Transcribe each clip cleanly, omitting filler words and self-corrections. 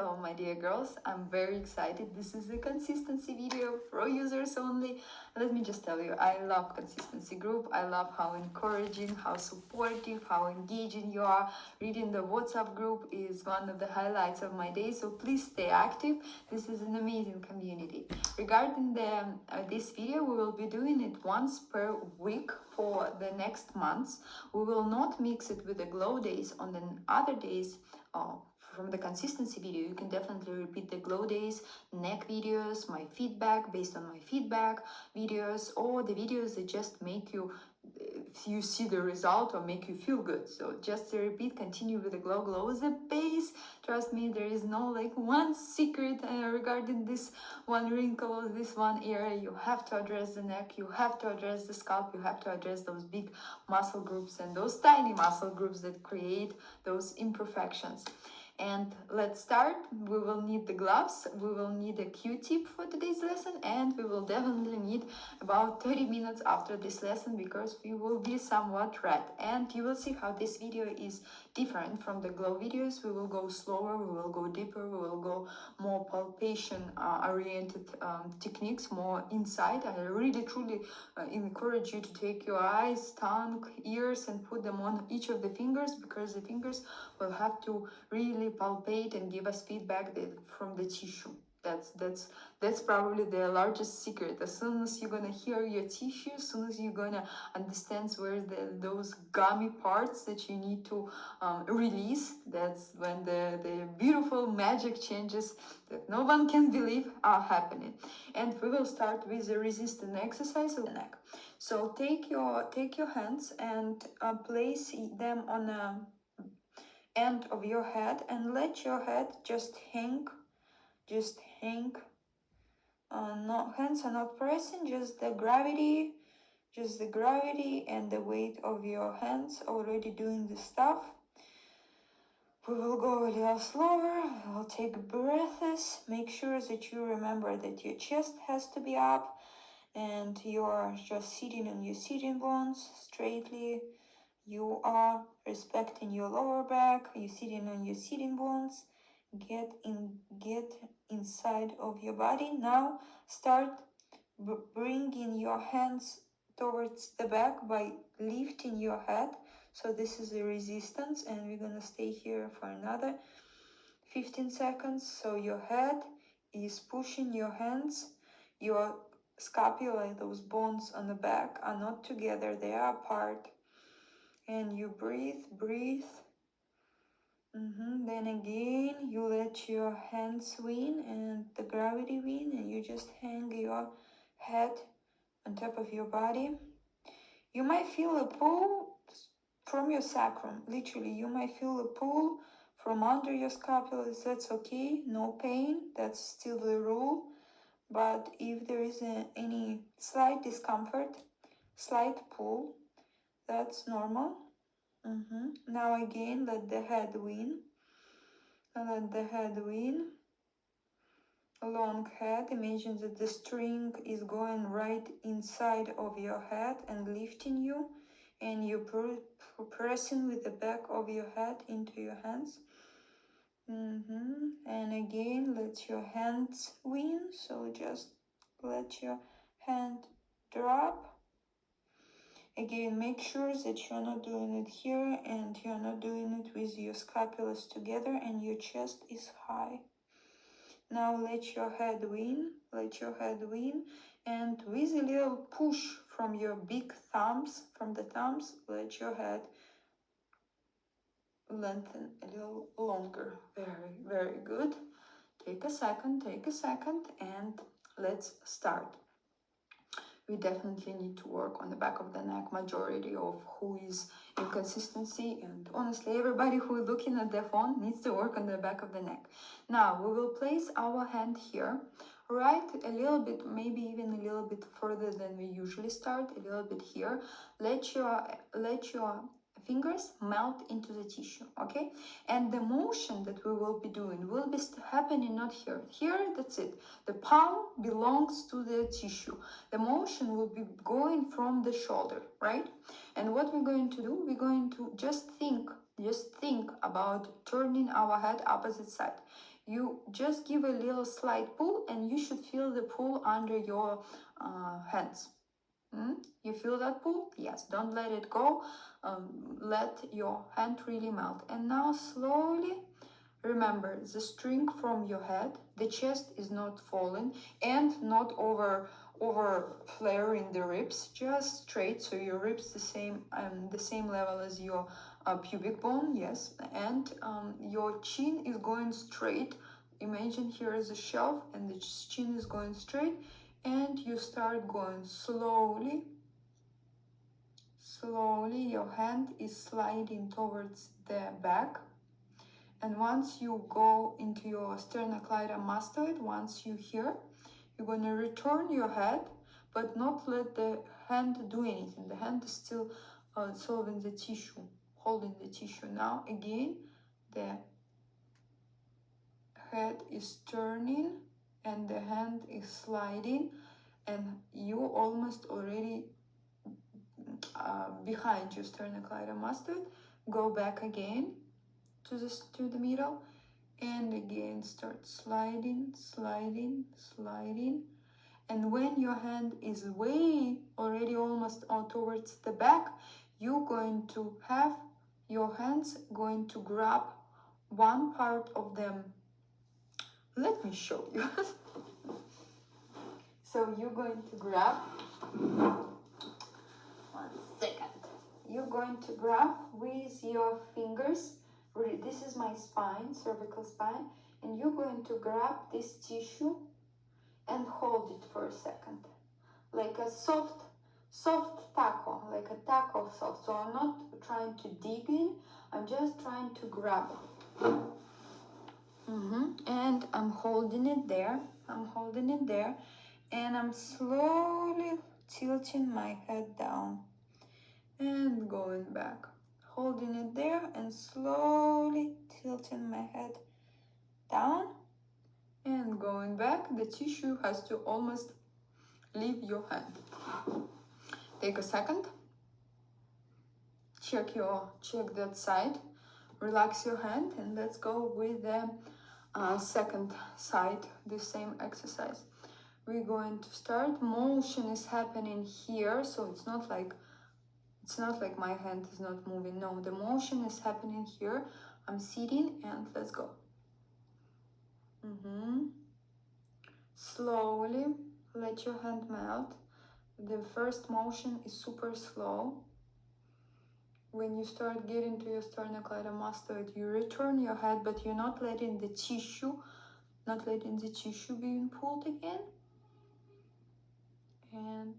Oh, my dear girls, I'm very excited. This is a consistency video for users only. Let me just tell you, I love consistency group. I love how encouraging, how supportive, how engaging you are. Reading the WhatsApp group is one of the highlights of my day, so please stay active. This is an amazing community. Regarding this video, we will be doing it once per week for the next months. We will not mix it with the glow days on the other days. From the consistency video, you can definitely repeat the glow days, neck videos, my feedback based on my feedback videos, or the videos that just make you see the result or make you feel good. So just to repeat, continue with the glow is the base. Trust me, there is no like one secret regarding this one wrinkle or this one area. You have to address the neck, you have to address the scalp, you have to address those big muscle groups and those tiny muscle groups that create those imperfections. And let's start. We will need the gloves, we will need a Q-tip for today's lesson, and we will definitely need about 30 minutes after this lesson because we will be somewhat red. And you will see how this video is different from the glow videos. We will go slower, we will go deeper, we will go more palpation oriented techniques, more inside. I really truly encourage you to take your eyes, tongue, ears and put them on each of the fingers, because the fingers will have to really palpate and give us feedback from the tissue. That's probably the largest secret. As soon as you're gonna hear your tissue, as soon as you're gonna understand where those gummy parts that you need to release, that's when the beautiful magic changes that no one can believe are happening. And we will start with the resistance exercise of the neck. So take your hands and place them on a end of your head and let your head just hang. No, hands are not pressing, just the gravity and the weight of your hands already doing the stuff. We will go a little slower. We'll take breaths. Make sure that you remember that your chest has to be up and you're just sitting on your sitting bones straightly. You are respecting your lower back. You're sitting on your sitting bones. Get inside of your body. Now start bringing your hands towards the back by lifting your head. So this is a resistance, and we're gonna stay here for another 15 seconds. So your head is pushing your hands. Your scapula, those bones on the back, are not together, they are apart. And you breathe. Then again, you let your hands win and the gravity win, and you just hang your head on top of your body. You might feel a pull from your sacrum. Literally, you might feel a pull from under your scapula. That's okay, no pain. That's still the rule. But if there is any slight discomfort, slight pull, that's normal. Now again, let the head win. Let the head win. A long head. Imagine that the string is going right inside of your head and lifting you, and you're pressing with the back of your head into your hands. And again, let your hands win. So just let your hand drop. Again, make sure that you're not doing it here and you're not doing it with your scapulas together and your chest is high. Now let your head win, and with a little push from your big thumbs, let your head lengthen a little longer. Very, very good. Take a second, and let's start. We definitely need to work on the back of the neck. Majority of who is in consistency, and honestly everybody who is looking at their phone needs to work on the back of the neck. Now we will place our hand here, right a little bit, maybe even a little bit further than we usually start, a little bit here. Let your fingers melt into the tissue, okay? And the motion that we will be doing will be happening not here. Here, that's it. The palm belongs to the tissue. The motion will be going from the shoulder, right? And what we're going to do, we're going to just think about turning our head opposite side. You just give a little slight pull and you should feel the pull under your hands. You feel that pull? Yes, don't let it go. Let your hand really melt. And now slowly remember the string from your head. The chest is not falling and not over flaring the ribs, just straight, so your ribs the same level as your pubic bone, yes, and your chin is going straight. Imagine here is a shelf and the chin is going straight, and you start going slowly. Your hand is sliding towards the back, and once you go into your sternocleidomastoid, once you here, you're going to return your head, but not let the hand do anything. The hand is still solving the tissue, holding the tissue. Now again, the head is turning and the hand is sliding, and you almost already behind your sternocleidomastoid. Go back again to the middle, and again start sliding. And when your hand is way already almost towards the back, you're going to have your hands going to grab one part of them. Let me show you. So you're going to grab, 1 second. You're going to grab with your fingers. This is my spine, cervical spine, and you're going to grab this tissue and hold it for a second, like a soft taco, like a taco soft. So I'm not trying to dig in, I'm just trying to grab it. And I'm holding it there, and I'm slowly tilting my head down and going back, holding it there and slowly tilting my head down and going back. The tissue has to almost leave your hand. Take a second, check that side, relax your hand, and let's go with the second side, the same exercise. We're going to start. Motion is happening here, so it's not like my hand is not moving. No, the motion is happening here. I'm sitting, and let's go. Slowly let your hand melt. The first motion is super slow. When you start getting to your sternocleidomastoid, you return your head, but you're not letting the tissue being pulled again. And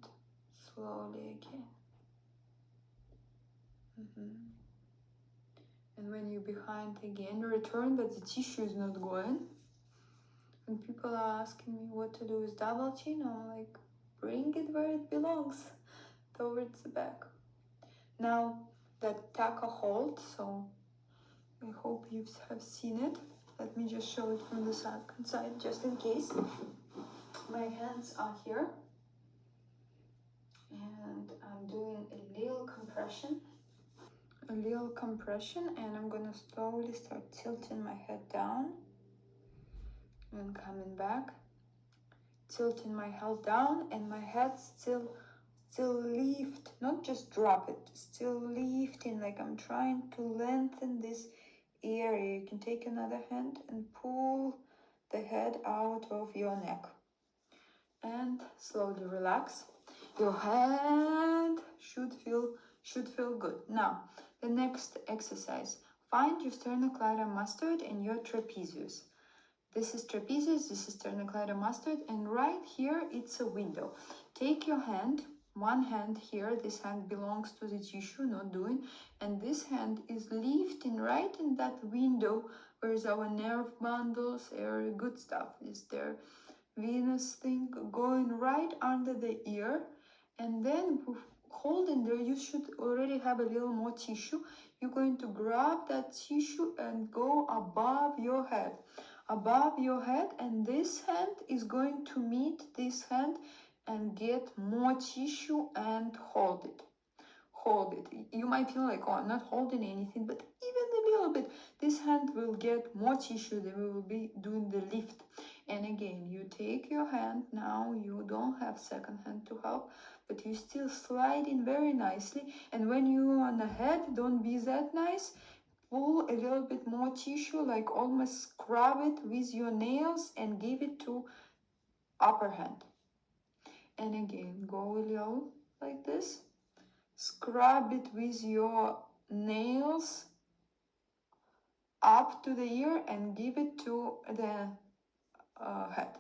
slowly again. And when you're behind again, return, but the tissue is not going. And people are asking me what to do with double chin. I'm like, bring it where it belongs, towards the back. Now that taco hold, so I hope you have seen it. Let me just show it from the second side, just in case. My hands are here, and I'm doing a little compression, and I'm gonna slowly start tilting my head down and coming back, tilting my head down, and my head still lift, not just drop it, still lifting, like I'm trying to lengthen this area. You can take another hand and pull the head out of your neck and slowly relax. Your hand should feel good. Now the next exercise, find your sternocleidomastoid and your trapezius. This is trapezius, this is sternocleidomastoid, and right here it's a window. Take your hand, one hand here, this hand belongs to the tissue, not doing, and this hand is lifting right in that window where is our nerve bundles, good stuff, is there venous thing going right under the ear, and then hold in there, you should already have a little more tissue. You're going to grab that tissue and go above your head. Above your head, and this hand is going to meet this hand and get more tissue and hold it. Hold it. You might feel like, oh, I'm not holding anything, but even a little bit, this hand will get more tissue. Then we will be doing the lift. And again, you take your hand. Now you don't have second hand to help, but you still slide in very nicely. And when you're on the head, don't be that nice. Pull a little bit more tissue, like almost scrub it with your nails and give it to upper hand. And again, go a little like this. Scrub it with your nails up to the ear and give it to the head.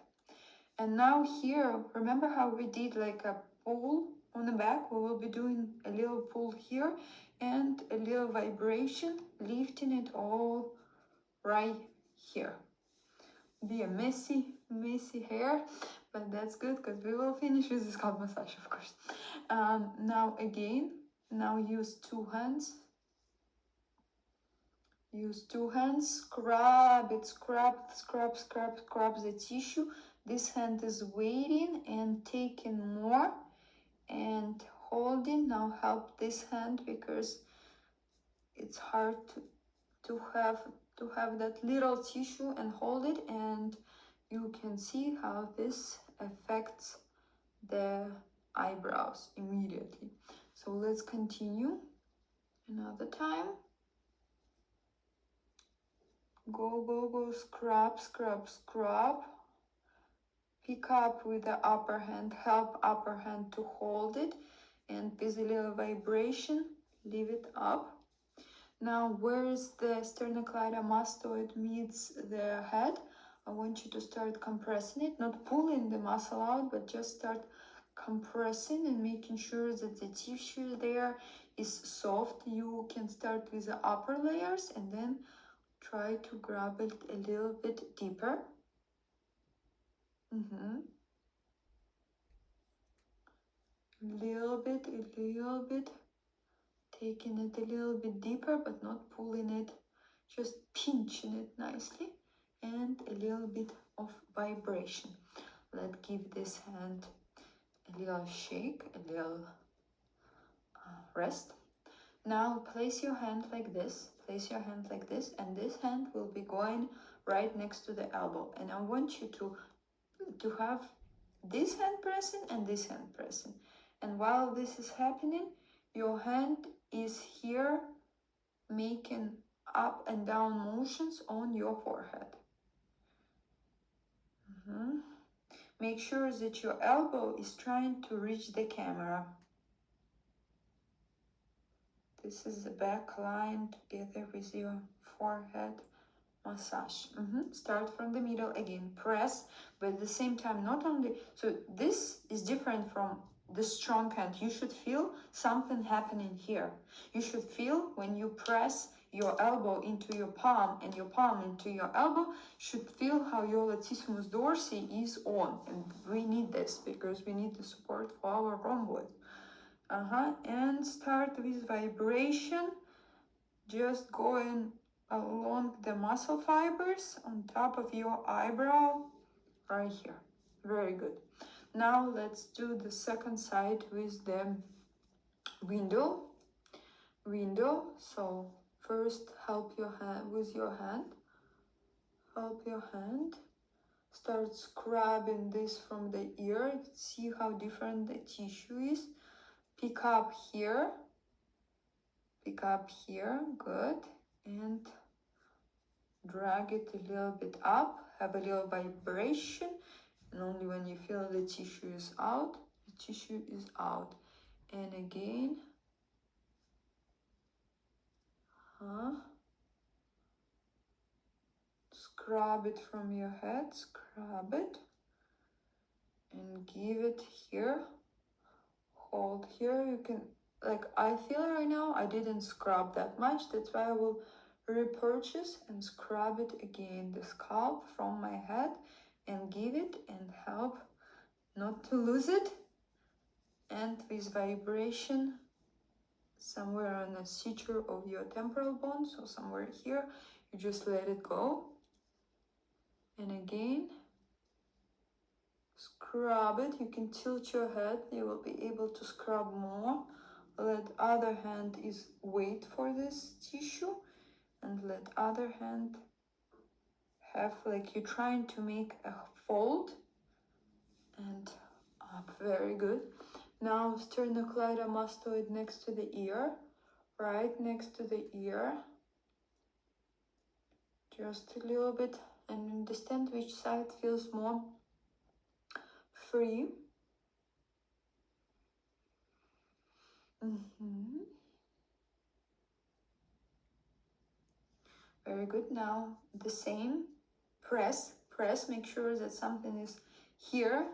And now here, remember how we did like a pull on the back? We will be doing a little pull here and a little vibration, lifting it all right here. Be a messy hair, but that's good because we will finish with the scalp massage, of course. Now again, now use two hands. Use two hands, scrub it, scrub the tissue. This hand is waiting and taking more and holding. Now help this hand because it's hard to have that little tissue and hold it, and you can see how this affects the eyebrows immediately. So let's continue another time. Go, scrub. Pick up with the upper hand, help upper hand to hold it, and with a little vibration, leave it up. Now, where is the sternocleidomastoid meets the head? I want you to start compressing it, not pulling the muscle out, but just start compressing and making sure that the tissue there is soft. You can start with the upper layers and then try to grab it a little bit deeper. Little bit. Taking it a little bit deeper, but not pulling it. Just pinching it nicely. And a little bit of vibration. Let's give this hand a little shake, a little rest. Now place your hand like this. Place your hand like this, and this hand will be going right next to the elbow. And I want you to have this hand pressing and this hand pressing. And while this is happening, your hand is here making up and down motions on your forehead. Make sure that your elbow is trying to reach the camera. This is the back line together with your forehead massage. Start from the middle again, press, but at the same time, not only, so this is different from the strong hand. You should feel something happening here. You should feel when you press your elbow into your palm and your palm into your elbow, should feel how your latissimus dorsi is on. And we need this because we need the support for our rhomboid. And start with vibration, just going along the muscle fibers on top of your eyebrow, right here. Very good. Now let's do the second side with the window. So first help your hand with your hand. Help your hand. Start scrubbing this from the ear. See how different the tissue is. Pick up here, good, and drag it a little bit up, have a little vibration, and only when you feel the tissue is out, the tissue is out. And again, scrub it from your head, scrub it, and give it here. Hold here. You can, like I feel right now, I didn't scrub that much. That's why I will repurchase and scrub it again, the scalp from my head, and give it and help not to lose it. And with this vibration somewhere on the suture of your temporal bone, so somewhere here, you just let it go. And again, scrub it. You can tilt your head, you will be able to scrub more. Let other hand is wait for this tissue, and let other hand have like you're trying to make a fold and up. Very good. Now sternocleidomastoid next to the ear, right next to the ear, just a little bit, and understand which side feels more free. Very good. Now the same, press, make sure that something is here,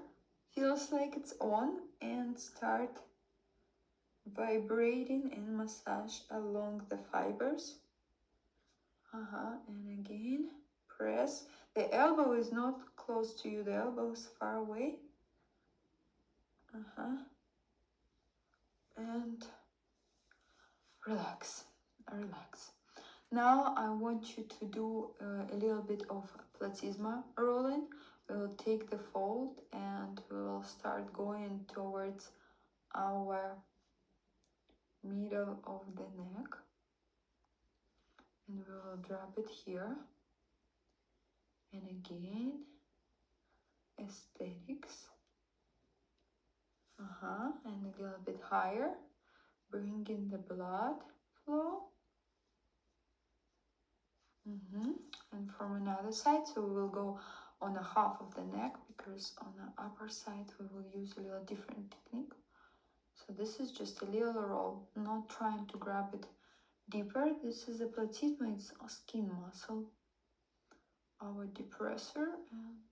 feels like it's on, and start vibrating and massage along the fibers. And again, press. The elbow is not close to you, the elbow is far away. And relax, relax. Now I want you to do a little bit of platysma rolling. We'll take the fold and we will start going towards our middle of the neck. And we will drop it here. And again, aesthetics. And a little bit higher. Bring in the blood flow. And from another side, so we will go on a half of the neck, because on the upper side we will use a little different technique. So this is just a little roll, not trying to grab it deeper. This is a platysma, it's a skin muscle, our depressor, and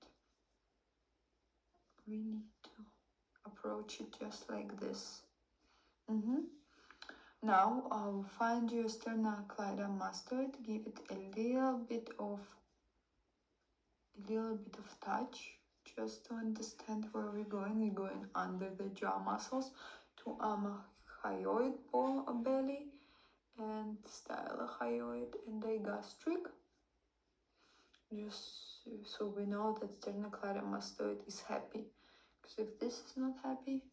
we need to approach it just like this. Now I'll find your sternocleidomastoid, give it a little bit of touch, just to understand where we're going. We're going under the jaw muscles to hyoid belly and stylohyoid and digastric, just so we know that sternocleidomastoid is happy. Because if this is not happy,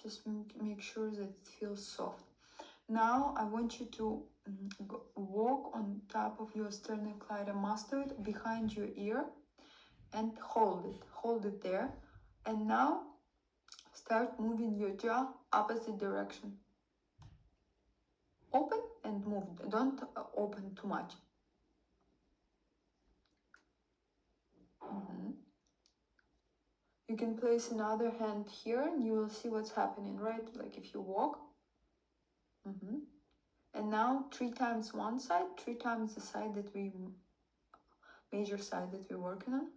just make sure that it feels soft. Now I want you to walk on top of your sternocleidomastoid behind your ear and hold it there. And now start moving your jaw opposite direction. Open and move, don't open too much. You can place another hand here and you will see what's happening, right? Like if you walk. And now 3 times one side, 3 times the side that we, major side that we're working on.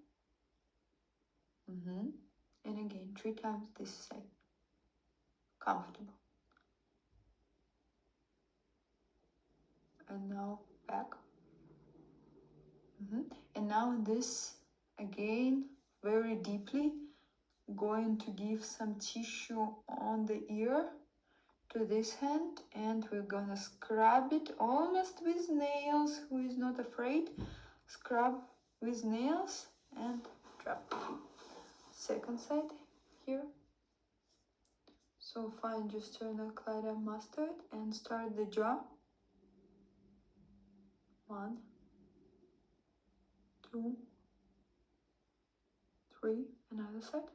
And again, 3 times this side. Comfortable. And now back. And now this, again, very deeply, going to give some tissue on the ear to this hand, and we're gonna scrub it almost with nails. Who is not afraid? Scrub with nails and drop. Second side here. So find your sternocleidomastoid and start the jaw. 1, 2, 3, another side.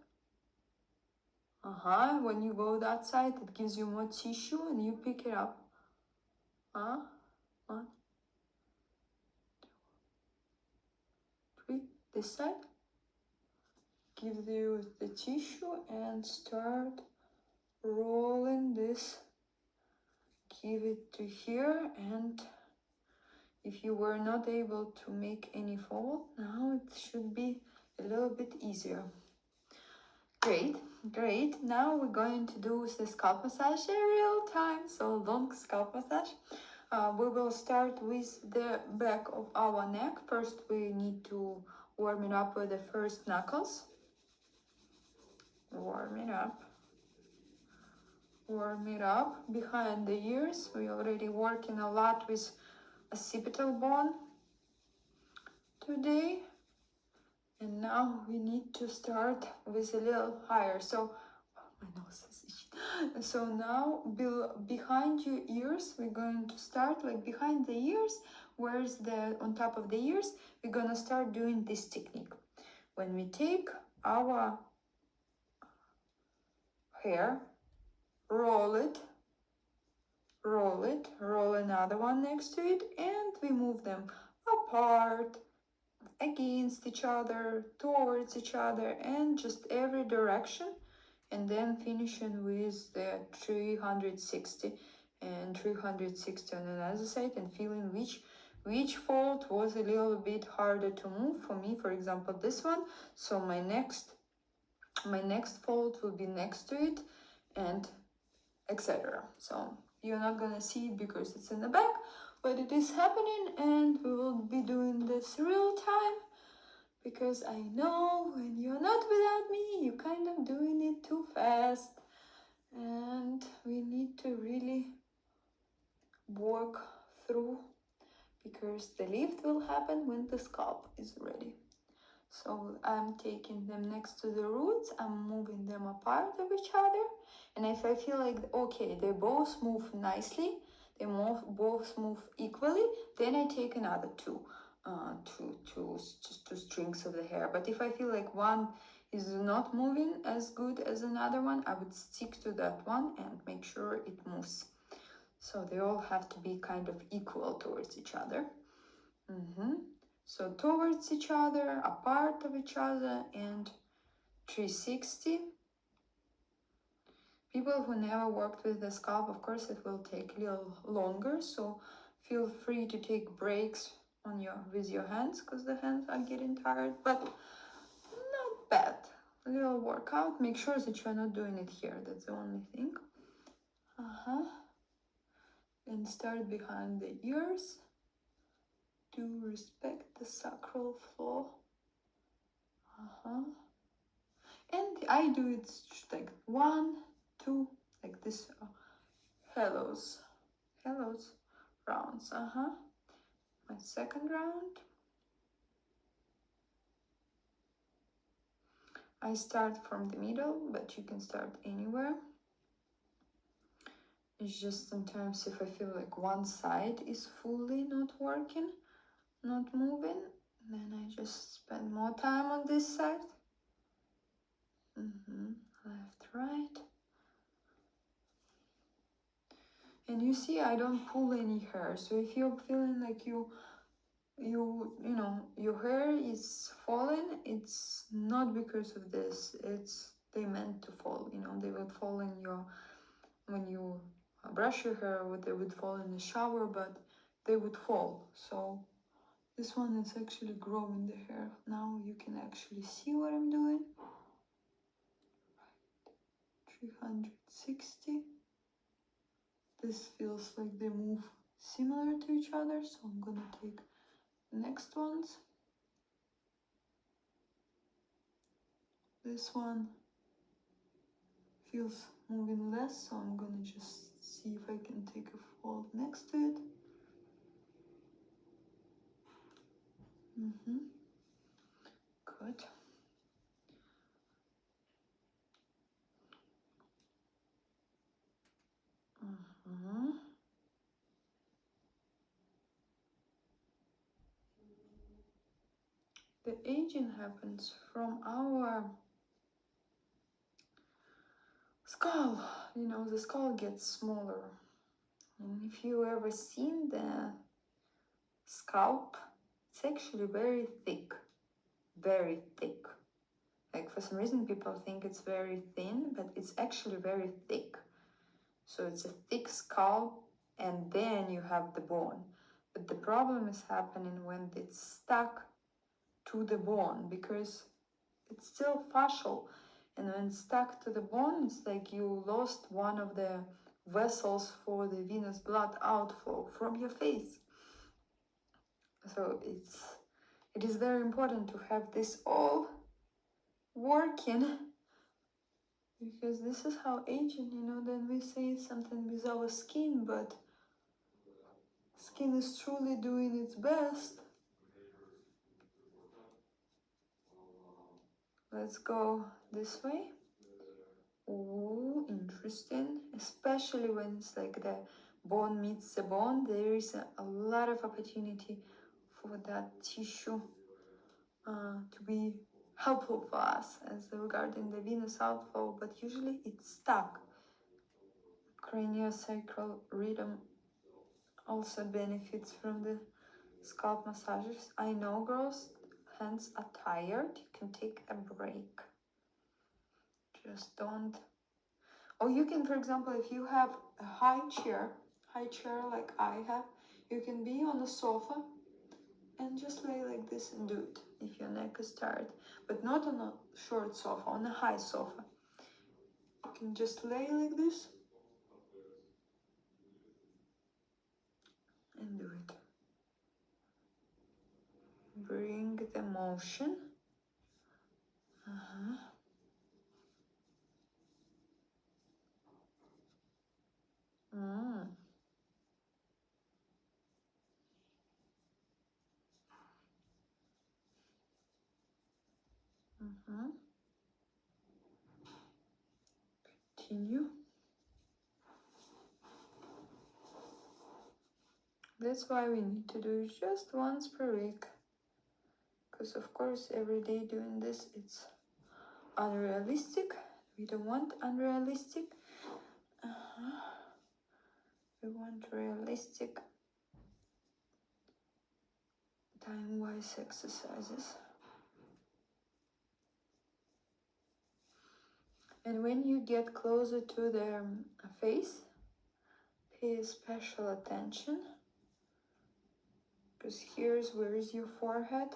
When you go that side, it gives you more tissue and you pick it up. 1, 2, 3, this side. Give you the tissue and start rolling this. Give it to here, and if you were not able to make any fold, now it should be a little bit easier. Great. Now we're going to do the scalp massage in real time, so long scalp massage. We will start with the back of our neck. First, we need to warm it up with the first knuckles. Warm it up. warm it up. Behind the ears, we're already working a lot with occipital bone today. And now we need to start with a little higher. So my nose is itchy. So now behind your ears, we're going to start like behind the ears, where's the on top of the ears, we're gonna start doing this technique. When we take our hair, roll it, roll another one next to it, and we move them apart, against each other, towards each other, and just every direction, and then finishing with the 360 and 360 on another side, and feeling which fold was a little bit harder to move for me. For example, this one. So my next fold will be next to it, and etc. So you're not gonna see it because it's in the back, but it is happening, and we will be doing this real time, because I know when you're not without me, you're kind of doing it too fast, and we need to really work through, because the lift will happen when the scalp is ready. So I'm taking them next to the roots, I'm moving them apart of each other, and if I feel like, okay, they both move nicely, they both move equally, then I take another two strings of the hair. But if I feel like one is not moving as good as another one, I would stick to that one and make sure it moves. So they all have to be kind of equal towards each other. So towards each other, apart of each other, and 360. People who never worked with the scalp, of course, it will take a little longer. So feel free to take breaks with your hands, because the hands are getting tired, but not bad. A little workout. Make sure that you're not doing it here. That's the only thing. And start behind the ears. To respect the sacral floor. And I do it like 1, 2, like this. Hellos rounds. My second round. I start from the middle, but you can start anywhere. It's just sometimes if I feel like one side is fully not working, not moving, then I just spend more time on this side. Left, right. And you see, I don't pull any hair. So if you're feeling like you know, your hair is falling, it's not because of this. They meant to fall, you know, they would fall in when you brush your hair, or they would fall in the shower, but they would fall. So this one is actually growing the hair. Now you can actually see what I'm doing. 360. This feels like they move similar to each other, so I'm gonna take the next ones. This one feels moving less, so I'm gonna just see if I can take a fold next to it. Good. The aging happens from our skull. You know, the skull gets smaller. And if you ever seen the scalp, it's actually very thick. Very thick. Like for some reason people think it's very thin, but it's actually very thick. So it's a thick scalp, and then you have the bone. But the problem is happening when it's stuck to the bone, because it's still fascial, and when it's stuck to the bone, it's like you lost one of the vessels for the venous blood outflow from your face. So it is very important to have this all working Because this is how aging, you know, then we say something with our skin, but skin is truly doing its best. Let's go this way. Oh, interesting. Especially when it's like the bone meets the bone, there is a lot of opportunity for that tissue to be helpful for us as regarding the venous outflow, but usually it's stuck. Craniosacral rhythm also benefits from the scalp massages. I know, girls, hands are tired. You can take a break. Just don't. Or you can, for example, if you have a high chair like I have, you can be on the sofa and just lay like this and do it if your neck is tired. But not on a short sofa, on a high sofa. You can just lay like this and do it. Bring the motion. Mm. Continue. That's why we need to do it just once per week. Because of course every day doing this, it's unrealistic. We don't want unrealistic. We want realistic time-wise exercises. And when you get closer to the face, pay special attention, because here's where is your forehead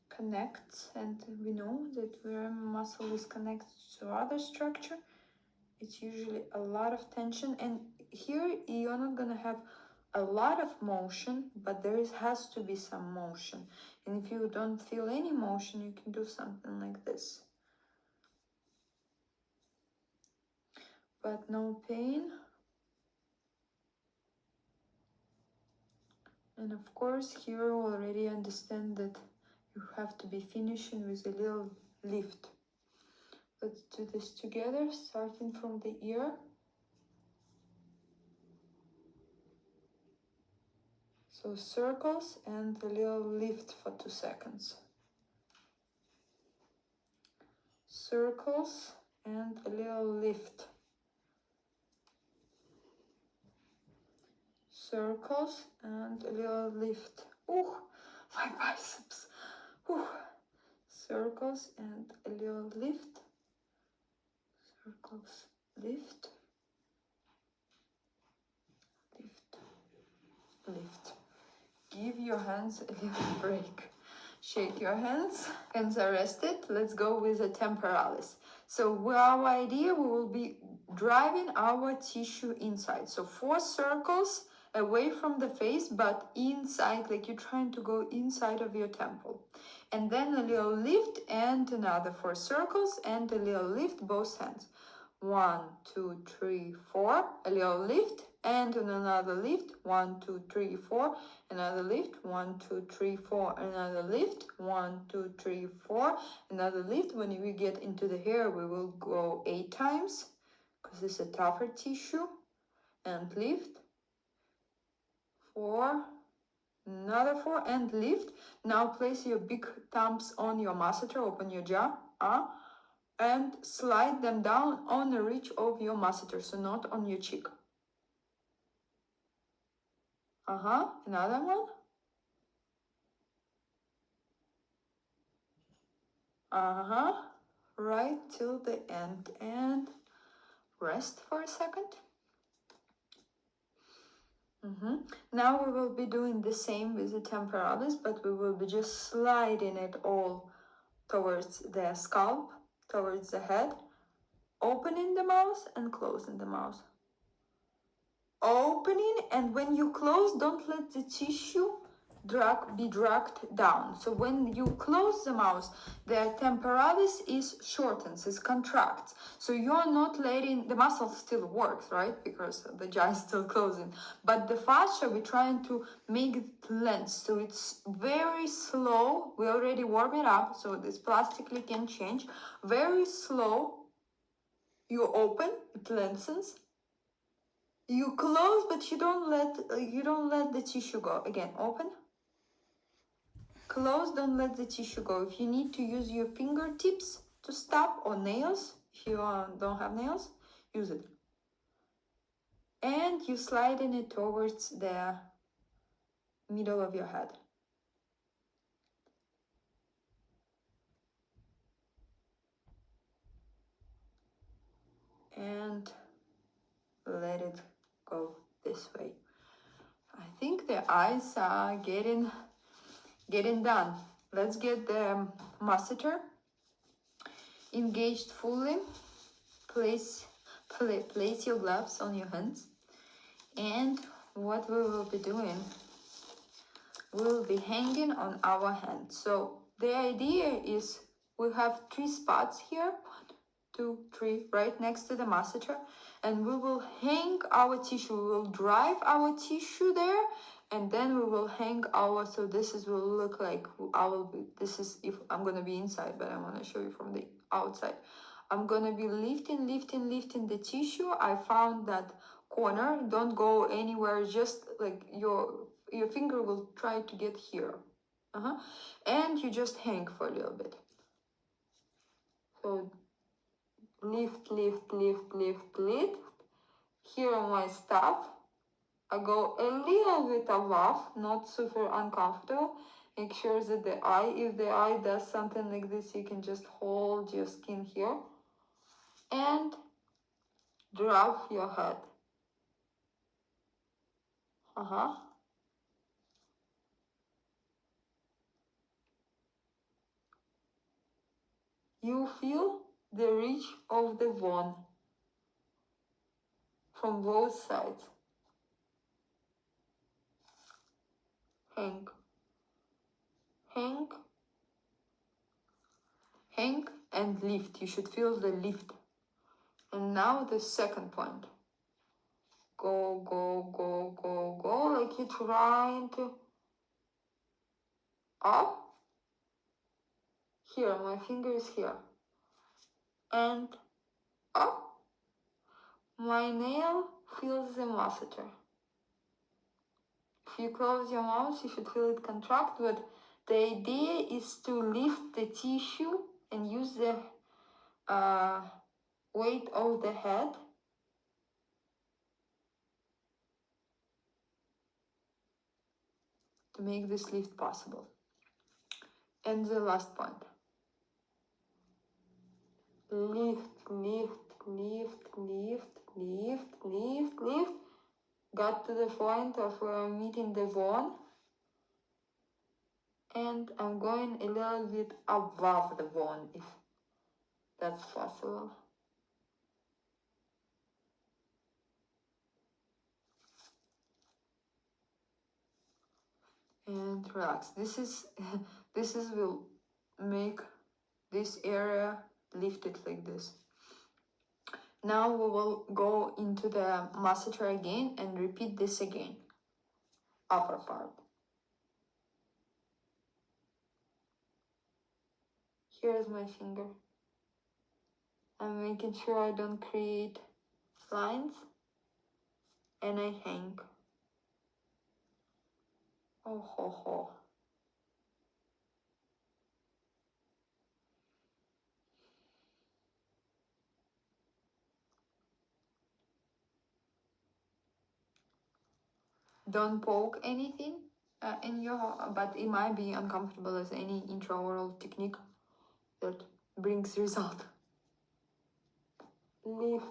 connects, and we know that where muscle is connected to other structure, it's usually a lot of tension. And here you're not gonna have a lot of motion, but there has to be some motion. And if you don't feel any motion, you can do something like this. But no pain. And of course, here you already understand that you have to be finishing with a little lift. Let's do this together, starting from the ear. So circles and a little lift for 2 seconds. Circles and a little lift. Circles and a little lift. Ooh, my biceps. Ooh. Circles and a little lift. Circles, lift. Lift, lift. Give your hands a little break. Shake your hands. Hands are rested. Let's go with the temporalis. So our idea, we will be driving our tissue inside. So 4 circles away from the face, but inside, like you're trying to go inside of your temple. And then a little lift and another 4 circles and a little lift, both hands. 1, 2, 3, 4, a little lift and another lift. 1, 2, 3, 4, another lift. 1, 2, 3, 4, another lift. 1, 2, 3, 4, another lift. When we get into the hair, we will go 8 times because it's a tougher tissue. And lift. 4, another 4, and lift. Now place your big thumbs on your masseter, open your jaw. And slide them down on the ridge of your masseter, so not on your cheek. Another one. Right till the end, and rest for a second. Now we will be doing the same with the temporalis, but we will be just sliding it all towards the scalp, towards the head, opening the mouth and closing the mouth. Opening, and when you close, don't let the tissue be dragged down. So when you close the mouth, the temporalis is shortens, is contracts. So you're not letting the muscle still works, right? Because the jaw is still closing. But the fascia, we're trying to make it length. So it's very slow. We already warm it up, so this plastically can change. Very slow. You open, it lengthens. You close, but you don't let the tissue go. Again, open. Close, don't let the tissue go. If you need to use your fingertips to stop, or nails, if you don't have nails, use it. And you sliding it towards the middle of your head. And let it go this way. I think the eyes are getting done. Let's get the masseter engaged fully. Place your gloves on your hands. And what we will be doing, we'll be hanging on our hand. So the idea is we have 3 spots here, 1, 2, 3, right next to the masseter, and we will hang our tissue. We will drive our tissue there, and then we will hang our. So this is will look like this is if I'm gonna be inside, but I want to show you from the outside. I'm gonna be lifting the tissue. I found that corner. Don't go anywhere. Just like your finger will try to get here. And you just hang for a little bit. So lift. Here on my stop, I go a little bit above, not super uncomfortable. Make sure that if the eye does something like this, you can just hold your skin here and drop your head. You feel the reach of the bone from both sides. Hang and lift. You should feel the lift. And now the second point. Go, like you're trying to up. Here, my finger is here. And up. My nail feels the masseter. If you close your mouth, you should feel it contract, but the idea is to lift the tissue and use the weight of the head to make this lift possible. And the last point. Lift. Got to the point of where I'm meeting the bone. And I'm going a little bit above the bone, if that's possible. And relax. This is will make this area lifted like this. Now we will go into the masseter again and repeat this again. Upper part. Here's my finger. I'm making sure I don't create lines. And I hang. Oh ho ho. Don't poke anything in your, but it might be uncomfortable as any intraoral technique that brings result. Lift.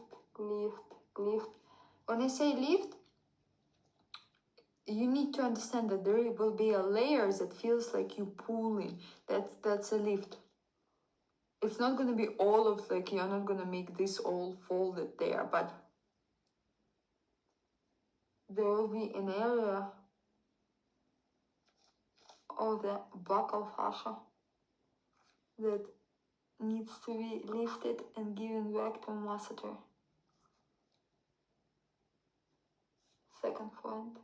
When I say lift, you need to understand that there will be a layer that feels like you pulling. That's a lift. It's not going to be all of like, you're not going to make this all folded there, but there will be an area of the buccal fascia that needs to be lifted and given back to masseter. Second point.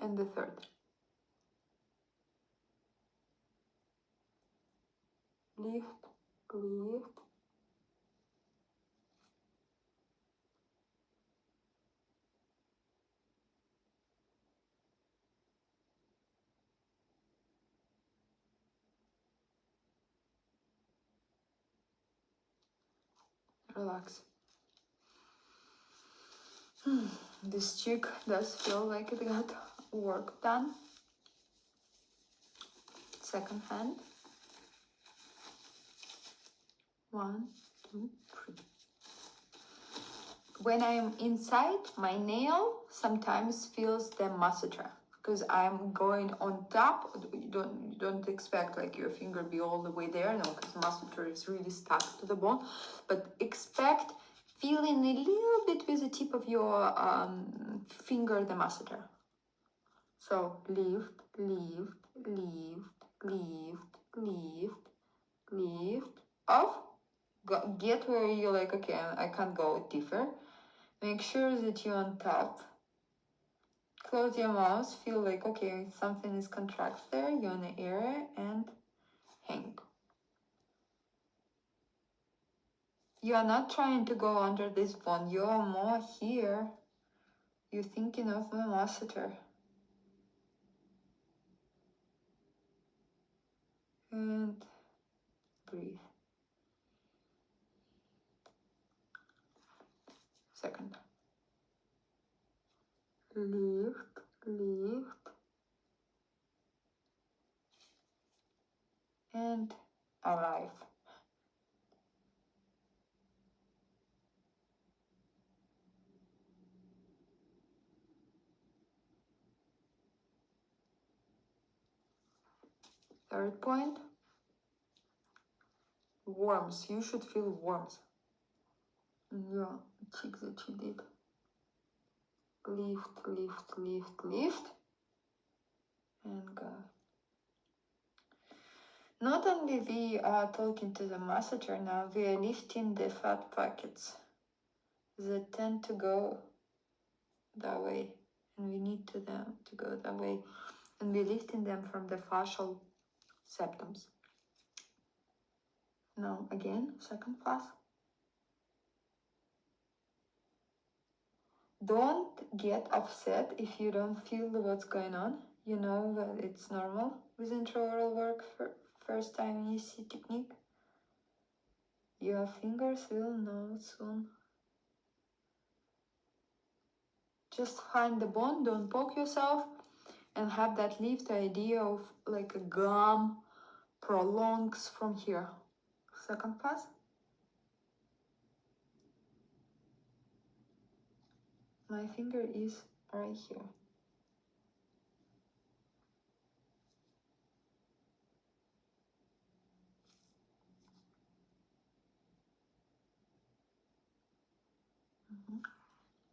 And the third. Lift, lift. Relax. This cheek does feel like it got work done. Second hand. 1, 2, 3. When I'm inside, my nail sometimes feels the masseter because I'm going on top. You don't expect like your finger be all the way there, no, because masseter is really stuck to the bone. But expect feeling a little bit with the tip of your finger the masseter. So lift, lift, lift, lift, lift, lift, off. Get where you're like, okay, I can't go deeper. Make sure that you're on top. Close your mouth, feel like, okay, something is contracted there, you're in the area, and hang. You are not trying to go under this bone, you are more here. You're thinking of the masseter. And breathe. Second. Lift, lift. And arrive. Third point. Warmth. You should feel warmth in your cheeks that you did. Lift, lift, lift, lift. And go. Not only we are talking to the masseter now, we are lifting the fat pockets that tend to go that way, and we need them to go that way, and we're lifting them from the fascial septums. Now again, second class. Don't get upset if you don't feel what's going on. You know that it's normal with intraoral work for first time you see technique. Your fingers will know soon. Just find the bone, don't poke yourself, and have that lift idea of like a gum prolongs from here. Second pass. My finger is right here.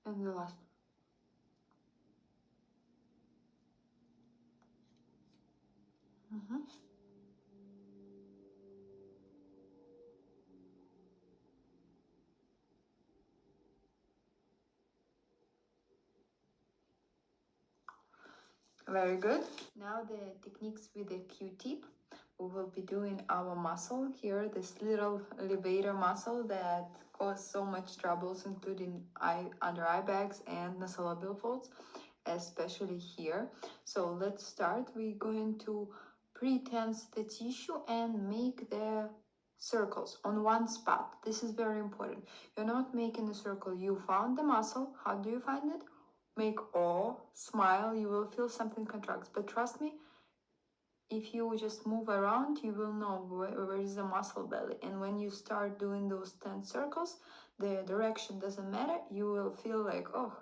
And the last. Very good. Now the techniques with the Q-tip. We will be doing our muscle here, this little levator muscle that causes so much troubles, including under eye bags and nasolabial folds, especially here. So let's start. We're going to pre-tense the tissue and make the circles on one spot. This is very important. You're not making a circle. You found the muscle. How do you find it? Make O, smile, you will feel something contracts. But trust me, if you just move around, you will know where is the muscle belly. And when you start doing those 10 circles, the direction doesn't matter. You will feel like, oh,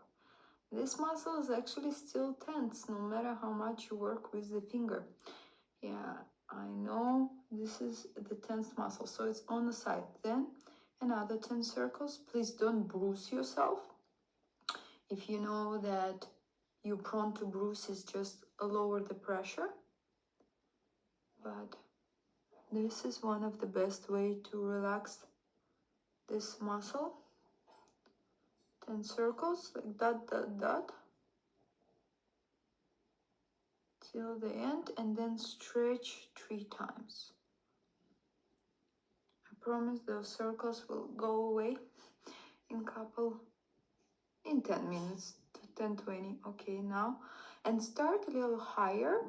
this muscle is actually still tense, no matter how much you work with the finger. Yeah, I know this is the tense muscle, so it's on the side. Then another 10 circles. Please don't bruise yourself. If you know that you're prone to bruises, just lower the pressure. But this is one of the best way to relax this muscle. 10 circles, like that, till the end, and then stretch 3 times. I promise those circles will go away in 10 minutes, to 10, 20. Okay, now, and start a little higher,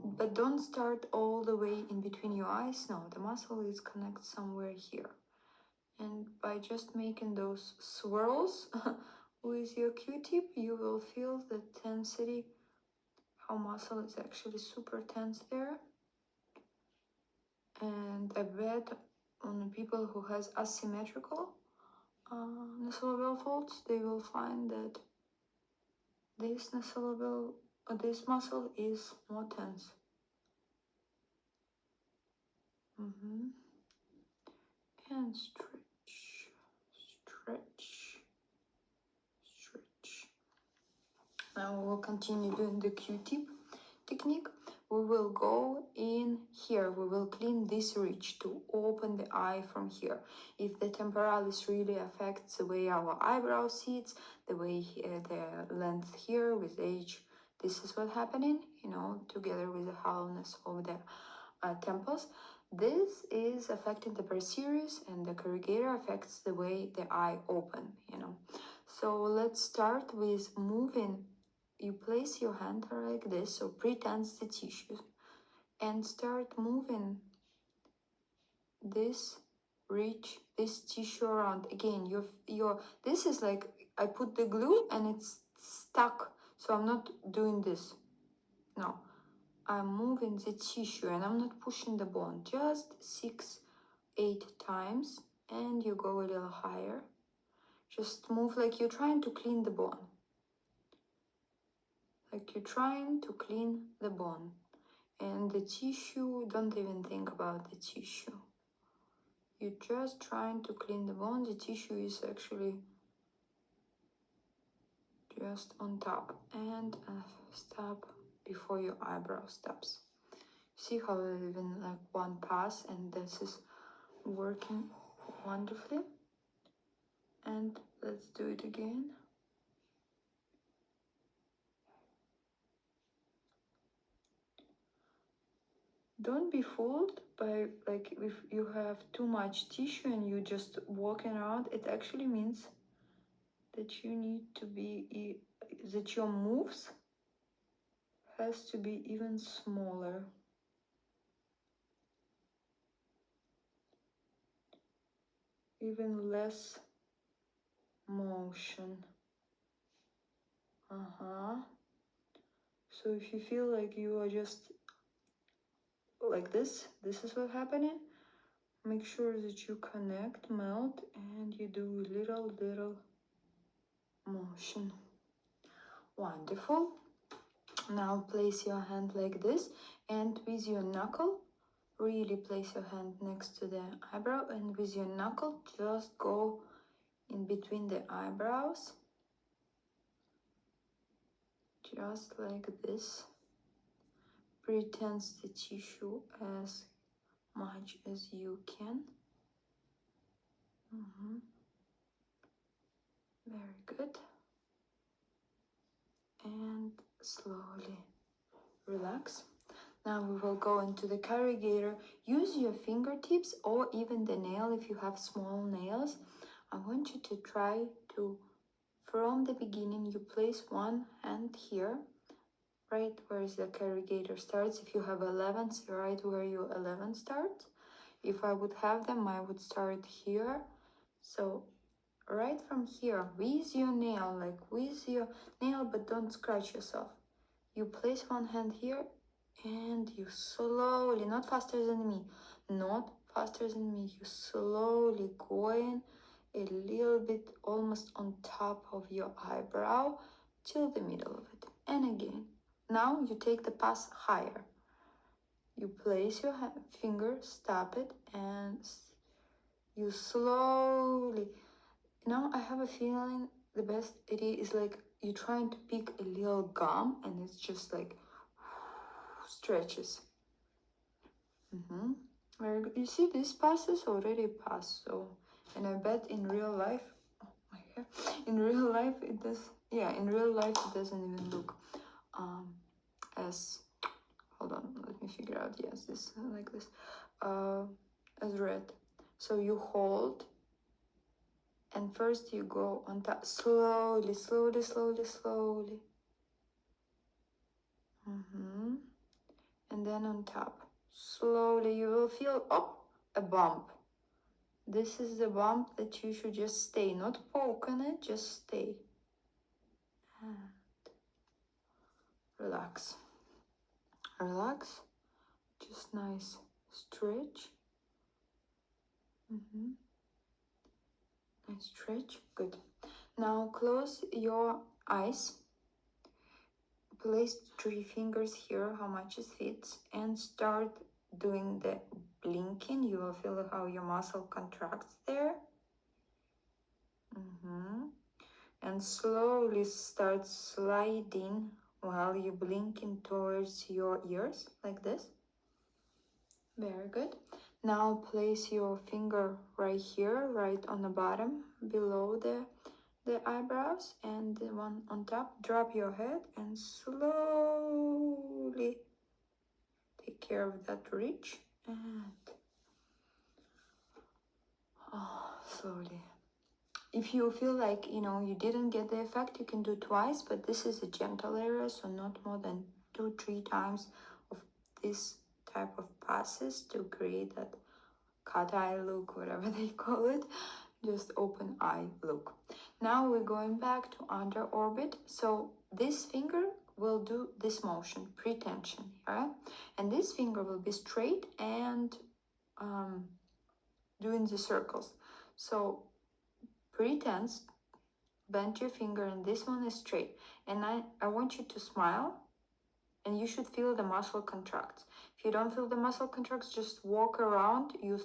but don't start all the way in between your eyes. No, the muscle is connected somewhere here. And by just making those swirls with your Q-tip, you will feel the tensity, how muscle is actually super tense there. And I bet on people who has asymmetrical nasolabial folds, they will find that this this muscle is more tense. And stretch, stretch, stretch. Now we will continue doing the Q-tip technique. We will go in here. We will clean this ridge to open the eye from here. If the temporalis really affects the way our eyebrow sits, the way the length here with age, this is what happening, you know, together with the hollowness of the temples. This is affecting the perseus, and the corrugator affects the way the eye open, you know. So let's start with moving. You place your hand like this, so pre-tense the tissue, and start moving this ridge, this tissue around. Again, this is like I put the glue and it's stuck, so I'm not doing this. No, I'm moving the tissue and I'm not pushing the bone. Just 6, 8 times, and you go a little higher. Just move like you're trying to clean the bone. Like you're trying to clean the bone. And the tissue, don't even think about the tissue. You're just trying to clean the bone. The tissue is actually just on top. And stop before your eyebrow stops. See how even like one pass, and this is working wonderfully. And let's do it again. Don't be fooled by, like, if you have too much tissue and you just walking around, it actually means that you need to be, that your moves has to be even smaller. Even less motion. So if you feel like you are just like this is what's happening, make sure that you connect, melt, and you do little motion. Wonderful. Now place your hand like this, and with your knuckle, really place your hand next to the eyebrow, and with your knuckle just go in between the eyebrows, just like this. Pre-tense the tissue as much as you can. Very good. And slowly relax. Now we will go into the corrugator. Use your fingertips or even the nail if you have small nails. I want you to try to, from the beginning, you place one hand here, right where the corrugator starts. If you have 11s, right where your 11 starts. If I would have them, I would start here. So right from here, with your nail, like with your nail, but don't scratch yourself. You place one hand here, and you slowly, not faster than me, not faster than me, you slowly going a little bit almost on top of your eyebrow till the middle of it. And again, now you take the pass higher. You place your finger, stop it, and you slowly. Now I have a feeling the best idea is like you're trying to pick a little gum and it's just like stretches. Very good. You see, this passes already passed. So, and I bet in real life, oh my hair, in real life it does. Yeah, in real life it doesn't even look as. Hold on, let me figure out. Yes, this like this, as red. So you hold, and first you go on top slowly, slowly, slowly, slowly. And then on top, slowly you will feel a bump. This is the bump that you should just stay, not poke on it, just stay. And relax. Relax. Just nice stretch. Nice stretch. Good. Now close your eyes. Place 3 fingers here, how much it fits, and start doing the blinking. You will feel how your muscle contracts there. And slowly start sliding while you're blinking towards your ears, like this. Very good. Now place your finger right here, right on the bottom, below the eyebrows, and the one on top. Drop your head and slowly take care of that ridge. And slowly. If you feel like, you didn't get the effect, you can do twice, but this is a gentle area, so not more than 2-3 times of this type of passes to create that cat eye look, whatever they call it, just open eye look. Now we're going back to under orbit. So this finger will do this motion, pretension, right? And this finger will be straight and doing the circles. So pretense, bend your finger, and this one is straight. And I want you to smile, and you should feel the muscle contract. If you don't feel the muscle contracts, just walk around, you're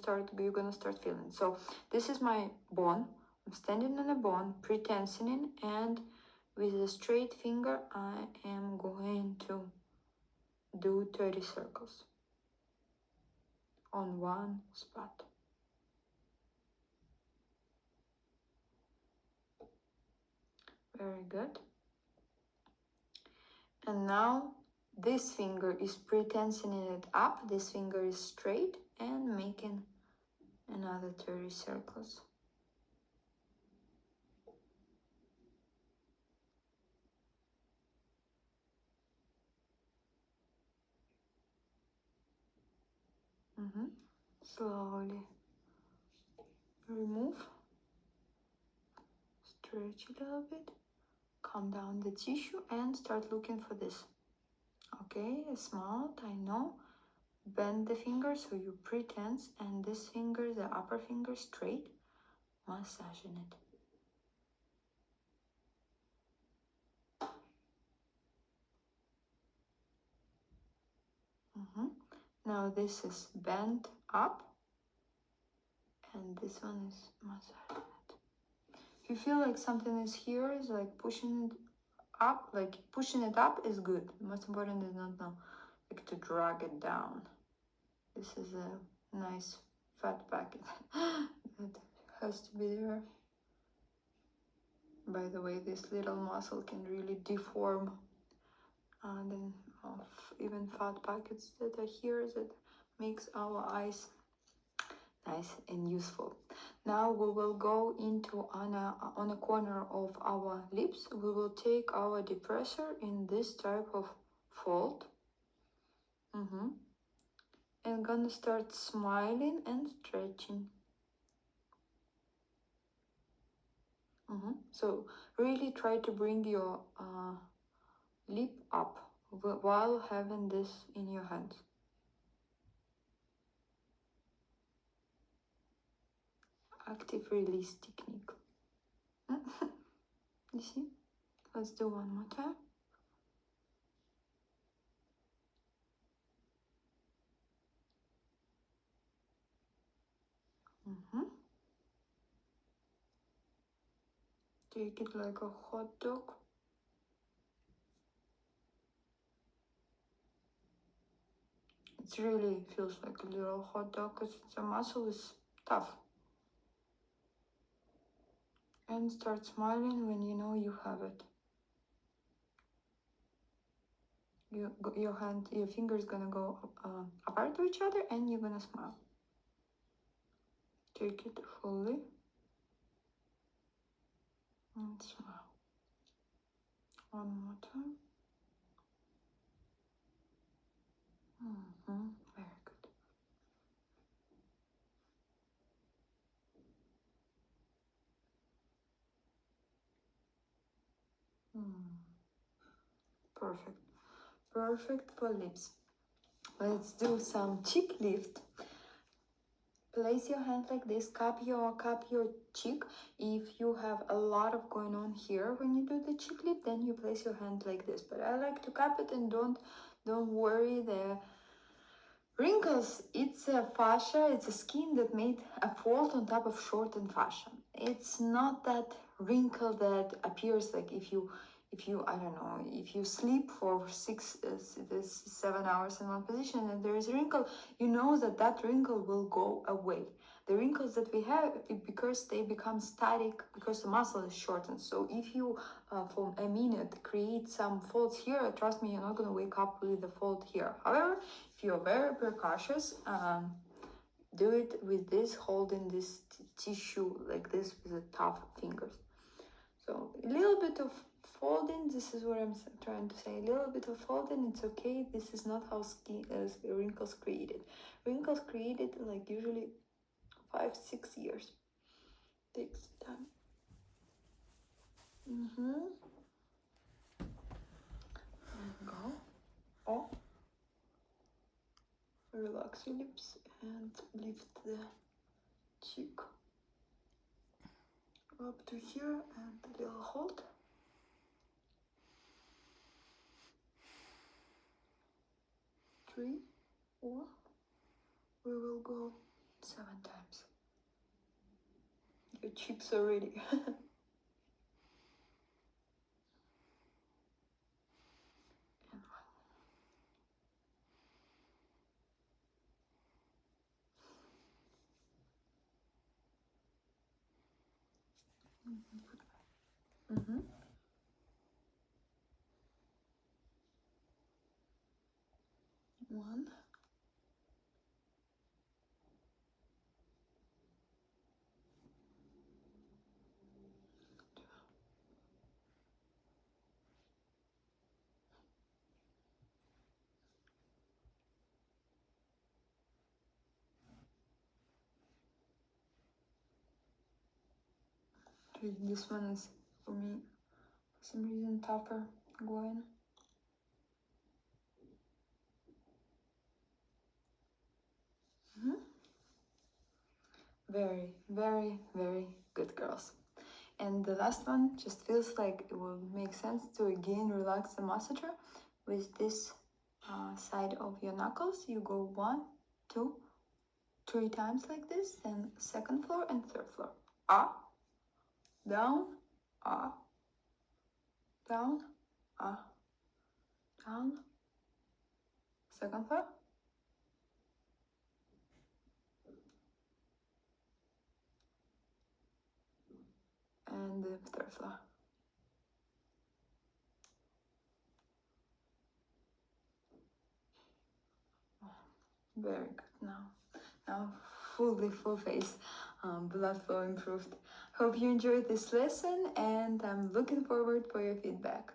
gonna start feeling. So this is my bone. I'm standing on a bone, pretensing, and with a straight finger, I am going to do 30 circles on one spot. Very good. And now this finger is pretensing it up, this finger is straight, and making another 30 circles. Slowly remove, stretch a little bit, calm down the tissue, and start looking for this. Okay, small, I know. Bend the finger so you pretense, and this finger, the upper finger, straight, massaging it. Now this is bent up, and this one is massaging it. If you feel like something is here, is like pushing it up, like pushing it up is good. The most important is not now, like to drag it down. This is a nice fat packet that has to be there. By the way, this little muscle can really deform then of even fat packets that are here that makes our eyes nice and useful. Now we will go into on a corner of our lips. We will take our depressor in this type of fold. And gonna start smiling and stretching. So really try to bring your lip up while having this in your hands. Active release technique. You see? Let's do one more time. Take it like a hot dog. It really feels like a little hot dog because the muscle is tough. And start smiling when you know you have it. Your fingers gonna go apart to each other, and you're gonna smile. Take it fully and smile. One more time. Very good. Perfect. Perfect for lips. Let's do some cheek lift. Place your hand like this, cup your cheek. If you have a lot of going on here when you do the cheek lift, then you place your hand like this. But I like to cup it, and don't worry the wrinkles. It's a fascia, it's a skin that made a fold on top of shortened fascia. It's not that wrinkle that appears like if you I don't know, if you sleep for 7 hours in one position and there is a wrinkle, you know that wrinkle will go away. The wrinkles that we have, because they become static, because the muscle is shortened. So if you for a minute create some folds here, trust me, you're not going to wake up with the fold here. However, if you're very precautious, do it with this, holding this tissue like this with the tough fingers. So a little bit of folding, this is what I'm trying to say. A little bit of folding, it's okay. This is not how wrinkles created. Wrinkles created like usually 5-6 years. Takes time. Go. Oh. Relax your lips and lift the cheek up to here and a little hold. 3, 4. We will go 7 times. Your cheeks are ready. One. This one is, for me, for some reason, tougher going. Very, very, very good, girls. And the last one just feels like it will make sense to again relax the musculature with this side of your knuckles. You go 1, 2, 3 times like this, then second floor and third floor. Up, down, up, down, up, down, second floor. And the third floor. Very good. Now fully full face, blood flow improved. Hope you enjoyed this lesson, and I'm looking forward for your feedback.